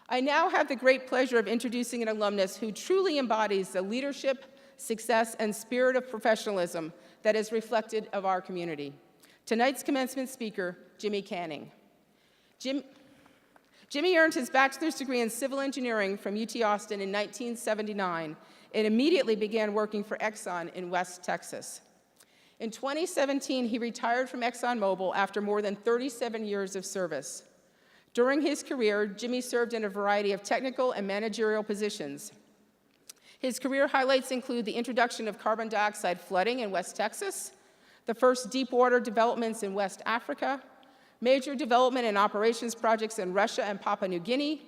I now have the great pleasure of introducing an alumnus who truly embodies the leadership, success, and spirit of professionalism that is reflected of our community. Tonight's commencement speaker, Jimmy Canning. Jimmy earned his bachelor's degree in civil engineering from UT Austin in 1979 and immediately began working for Exxon in West Texas. In 2017, he retired from ExxonMobil after more than 37 years of service. During his career, Jimmy served in a variety of technical and managerial positions. His career highlights include the introduction of carbon dioxide flooding in West Texas, the first deepwater developments in West Africa, major development and operations projects in Russia and Papua New Guinea,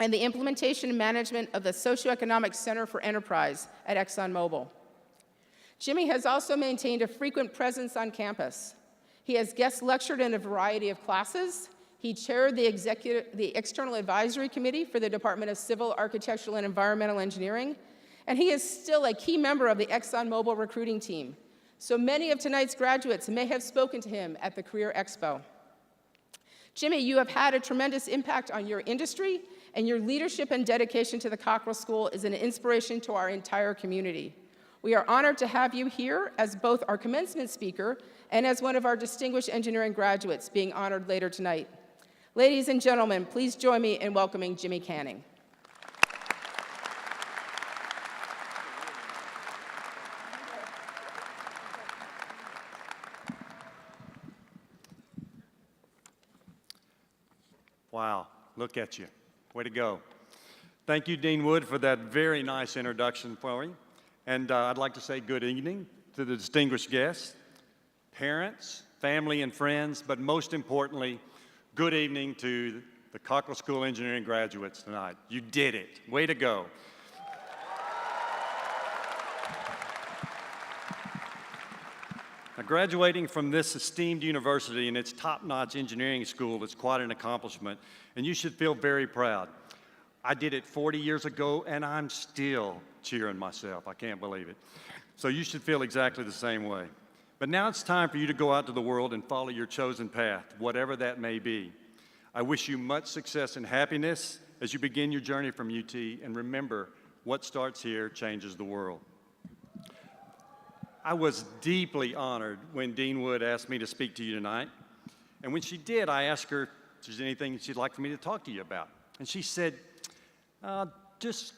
and the implementation and management of the Socioeconomic Center for Enterprise at ExxonMobil. Jimmy has also maintained a frequent presence on campus. He has guest lectured in a variety of classes. He chaired the External Advisory Committee for the Department of Civil, Architectural, and Environmental Engineering, and he is still a key member of the ExxonMobil recruiting team. So many of tonight's graduates may have spoken to him at the Career Expo. Jimmy, you have had a tremendous impact on your industry, and your leadership and dedication to the Cockrell School is an inspiration to our entire community. We are honored to have you here as both our commencement speaker and as one of our distinguished engineering graduates being honored later tonight. Ladies and gentlemen, please join me in welcoming Jimmy Canning. Wow, look at you. Way to go. Thank you, Dean Wood, for that very nice introduction for me. And I'd like to say good evening to the distinguished guests, parents, family, and friends, but most importantly, good evening to the Cockrell School Engineering graduates tonight. You did it. Way to go. Now, graduating from this esteemed university and its top-notch engineering school is quite an accomplishment, and you should feel very proud. I did it 40 years ago, and I'm still cheering myself. I can't believe it. So you should feel exactly the same way. But now it's time for you to go out to the world and follow your chosen path, whatever that may be. I wish you much success and happiness as you begin your journey from UT, and remember, what starts here changes the world. I was deeply honored when Dean Wood asked me to speak to you tonight. And when she did, I asked her if there's anything she'd like for me to talk to you about. And she said, just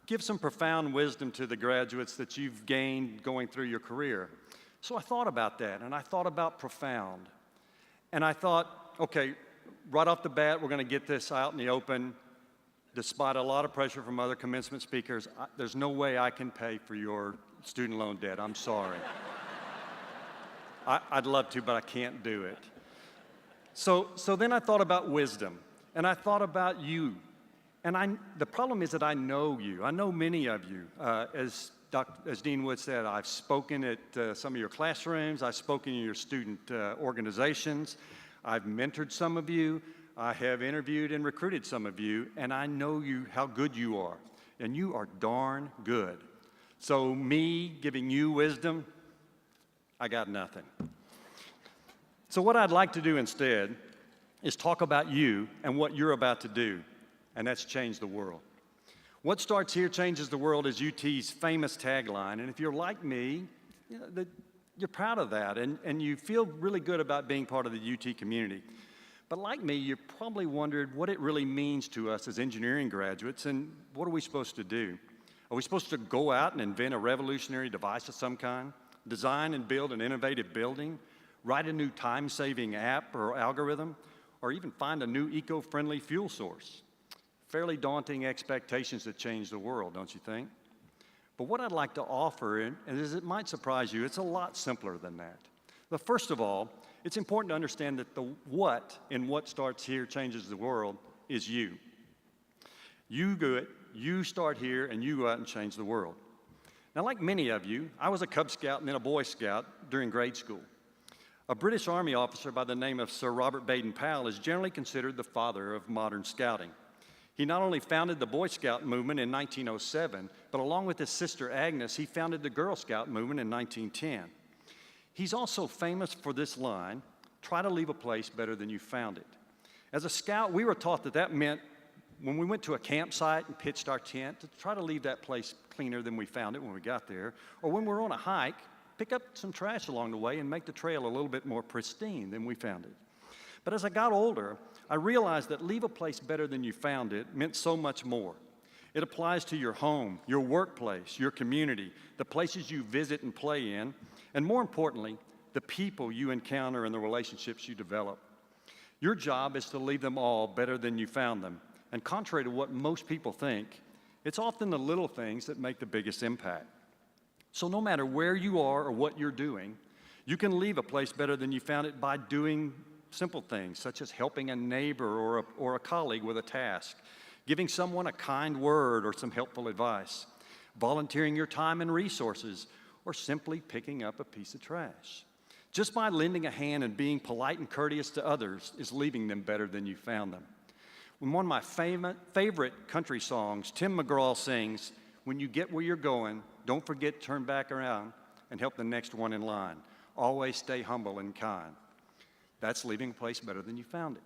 give some profound wisdom to the graduates that you've gained going through your career. So I thought about that, and I thought about profound. And I thought, okay, right off the bat, we're going to get this out in the open. Despite a lot of pressure from other commencement speakers, there's no way I can pay for your student loan debt. I'm sorry. I'd love to, but I can't do it. So then I thought about wisdom, and I thought about you. And the problem is that I know you. I know many of you. As Dean Wood said, I've spoken at some of your classrooms. I've spoken in your student organizations. I've mentored some of you. I have interviewed and recruited some of you, and I know how good you are. And you are darn good. So me giving you wisdom, I got nothing. So what I'd like to do instead is talk about you and what you're about to do, and that's change the world. What starts here changes the world is UT's famous tagline, and if you're like me, you're proud of that, and you feel really good about being part of the UT community. But like me, you probably wondered what it really means to us as engineering graduates, and what are we supposed to do? Are we supposed to go out and invent a revolutionary device of some kind, design and build an innovative building, write a new time-saving app or algorithm, or even find a new eco-friendly fuel source? Fairly daunting expectations that change the world, don't you think? But what I'd like to offer, and as it might surprise you, it's a lot simpler than that. But first of all, it's important to understand that the what in what starts here changes the world is you. You do it, you start here, and you go out and change the world. Now, like many of you, I was a Cub Scout and then a Boy Scout during grade school. A British Army officer by the name of Sir Robert Baden-Powell is generally considered the father of modern scouting. He not only founded the Boy Scout movement in 1907, but along with his sister Agnes, he founded the Girl Scout movement in 1910. He's also famous for this line, "Try to leave a place better than you found it." As a scout, we were taught that meant when we went to a campsite and pitched our tent, to try to leave that place cleaner than we found it when we got there. Or when we're on a hike, pick up some trash along the way and make the trail a little bit more pristine than we found it. But as I got older, I realized that leave a place better than you found it meant so much more. It applies to your home, your workplace, your community, the places you visit and play in, and more importantly, the people you encounter and the relationships you develop. Your job is to leave them all better than you found them. And contrary to what most people think, it's often the little things that make the biggest impact. So no matter where you are or what you're doing, you can leave a place better than you found it by doing simple things, such as helping a neighbor or a colleague with a task, giving someone a kind word or some helpful advice, volunteering your time and resources, or simply picking up a piece of trash. Just by lending a hand and being polite and courteous to others is leaving them better than you found them. When one of my favorite country songs, Tim McGraw sings, "When you get where you're going, don't forget to turn back around and help the next one in line. Always stay humble and kind." That's leaving a place better than you found it.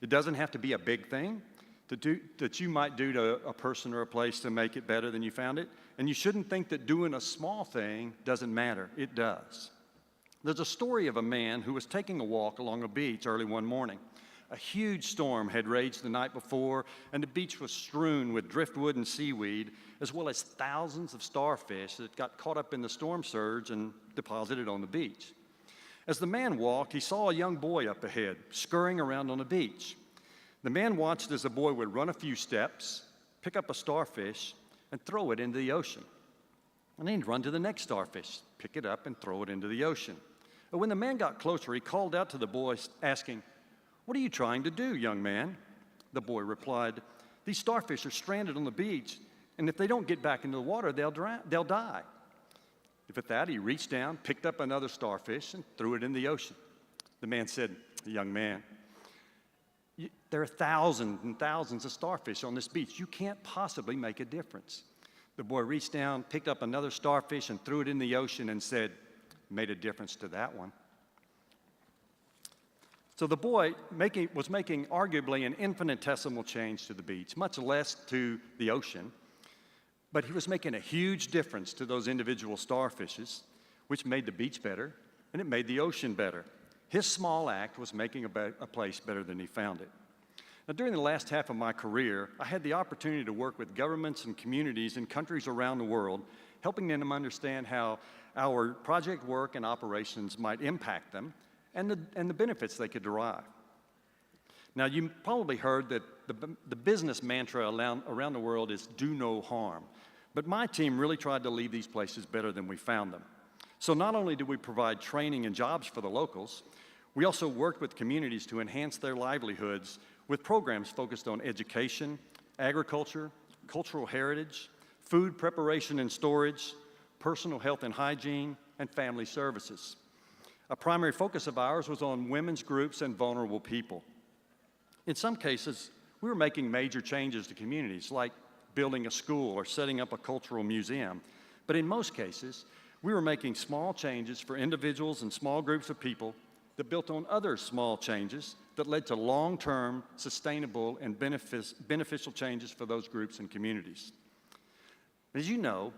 It doesn't have to be a big thing that you might do to a person or a place to make it better than you found it. And you shouldn't think that doing a small thing doesn't matter. It does. There's a story of a man who was taking a walk along a beach early one morning. A huge storm had raged the night before, and the beach was strewn with driftwood and seaweed, as well as thousands of starfish that got caught up in the storm surge and deposited on the beach. As the man walked, he saw a young boy up ahead, scurrying around on the beach. The man watched as the boy would run a few steps, pick up a starfish, and throw it into the ocean. And then he'd run to the next starfish, pick it up, and throw it into the ocean. But when the man got closer, he called out to the boy, asking, "What are you trying to do, young man?" The boy replied, "These starfish are stranded on the beach, and if they don't get back into the water, they'll die." With that, he reached down, picked up another starfish, and threw it in the ocean. The man said, "Young man, there are thousands and thousands of starfish on this beach. You can't possibly make a difference." The boy reached down, picked up another starfish, and threw it in the ocean and said, "Made a difference to that one." So the boy was making arguably an infinitesimal change to the beach, much less to the ocean. But he was making a huge difference to those individual starfishes, which made the beach better, and it made the ocean better. His small act was making a place better than he found it. Now, during the last half of my career, I had the opportunity to work with governments and communities in countries around the world, helping them understand how our project work and operations might impact them and the benefits they could derive. Now, you probably heard that the business mantra around the world is do no harm. But my team really tried to leave these places better than we found them. So not only did we provide training and jobs for the locals, we also worked with communities to enhance their livelihoods with programs focused on education, agriculture, cultural heritage, food preparation and storage, personal health and hygiene, and family services. A primary focus of ours was on women's groups and vulnerable people. In some cases, we were making major changes to communities, like building a school or setting up a cultural museum. But in most cases, we were making small changes for individuals and small groups of people that built on other small changes that led to long-term, sustainable, and beneficial changes for those groups and communities. As you know,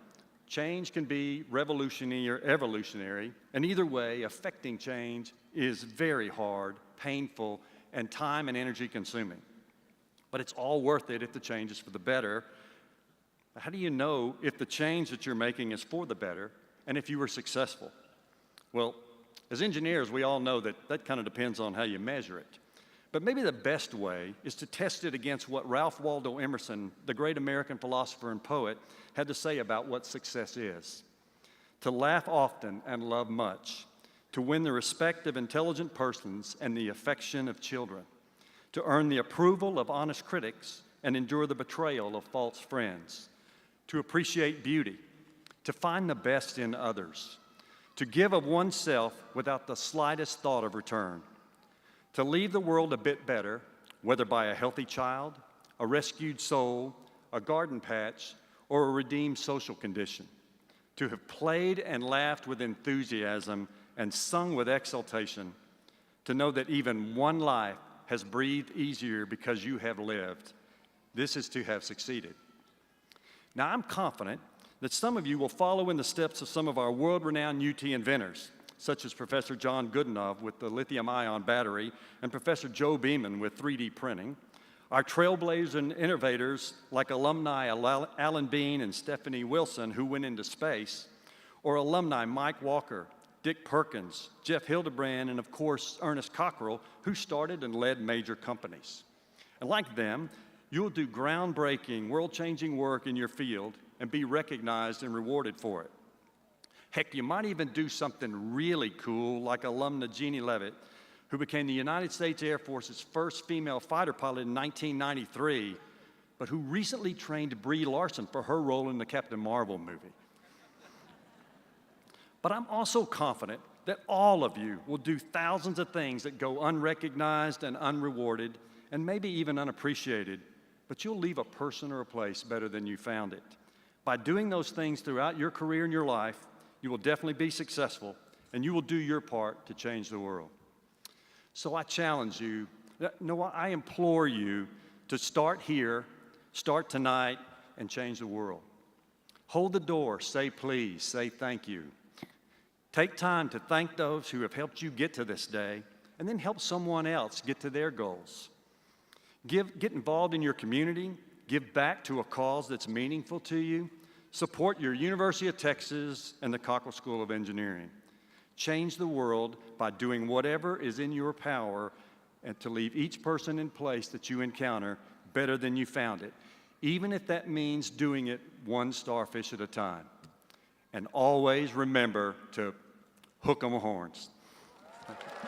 change can be revolutionary or evolutionary, and either way, affecting change is very hard, painful, and time and energy consuming. But it's all worth it if the change is for the better. How do you know if the change that you're making is for the better and if you were successful? Well, as engineers, we all know that kind of depends on how you measure it. But maybe the best way is to test it against what Ralph Waldo Emerson, the great American philosopher and poet, had to say about what success is. To laugh often and love much, to win the respect of intelligent persons and the affection of children, to earn the approval of honest critics and endure the betrayal of false friends, to appreciate beauty, to find the best in others, to give of oneself without the slightest thought of return, to leave the world a bit better, whether by a healthy child, a rescued soul, a garden patch, or a redeemed social condition, to have played and laughed with enthusiasm and sung with exultation, to know that even one life has breathed easier because you have lived, This is to have succeeded. Now, I'm confident that some of you will follow in the steps of some of our world-renowned UT inventors, such as Professor John Goodenough with the lithium-ion battery and Professor Joe Beeman with 3D printing, our trailblazers and innovators like alumni Alan Bean and Stephanie Wilson, who went into space, or alumni Mike Walker, Dick Perkins, Jeff Hildebrand, and of course, Ernest Cockrell, who started and led major companies. And like them, you'll do groundbreaking, world-changing work in your field and be recognized and rewarded for it. Heck, you might even do something really cool like alumna Jeannie Leavitt, who became the United States Air Force's first female fighter pilot in 1993, but who recently trained Brie Larson for her role in the Captain Marvel movie. But I'm also confident that all of you will do thousands of things that go unrecognized and unrewarded, and maybe even unappreciated, but you'll leave a person or a place better than you found it. By doing those things throughout your career and your life, you will definitely be successful, and you will do your part to change the world. So I challenge you, no, I implore you to start here, start tonight, and change the world. Hold the door, say please, say thank you. Take time to thank those who have helped you get to this day, and then help someone else get to their goals. Get involved in your community, give back to a cause that's meaningful to you, support your University of Texas and the Cockrell School of Engineering. Change the world by doing whatever is in your power and to leave each person in place that you encounter better than you found it, even if that means doing it one starfish at a time. And always remember to hook 'em horns. Thank you.